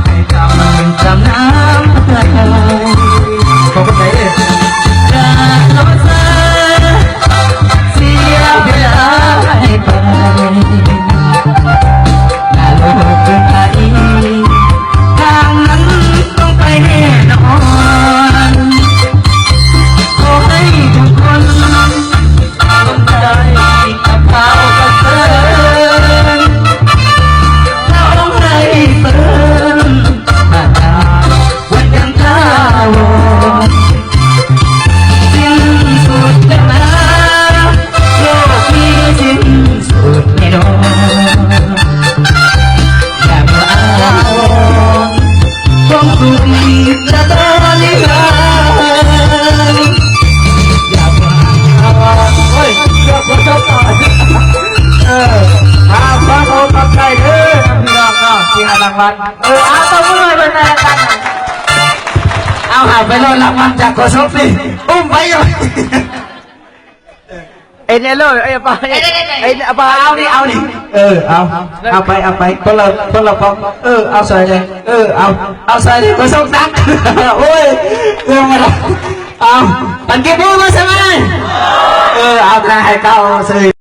ให้จำน้ำใจขอบคุณใจเลยจะรอเธอเสียเวลาให้ไปน่าโลภเกินไปทางนั้นต้องไปแน่นอนขอให้ทุกคนลงใจกับเขากับเธอเราให้เติมมาตาวันยังท้าวรสิ้นสุดแล้วนะโลกนี้สิ้นสุดแน่นอนอย่ามัวอ้างความสุขจะตอนนี้อย่ามัวอ้างเฮ้ยเดี๋ยวผมจะต่อฟังโอ้ตั้งใจเด้อพี่น้องเนาะที่ให้รางวัลเอาตัวมือเป็นอะไรกันเอาหาไปรอรางวัลจากโคชกสิอุ้มไปอยู่เอ็นเลยเอ้ยป้าเอ็นป้าเอานี่เอาไปคนเราของเอาใส่เลยเอาใส่เลยโคชกนักโอ้ยเรื่องอะไรเอาปันเก็บมือมาใช่ไหมเอาใครให้เก้าซื้อ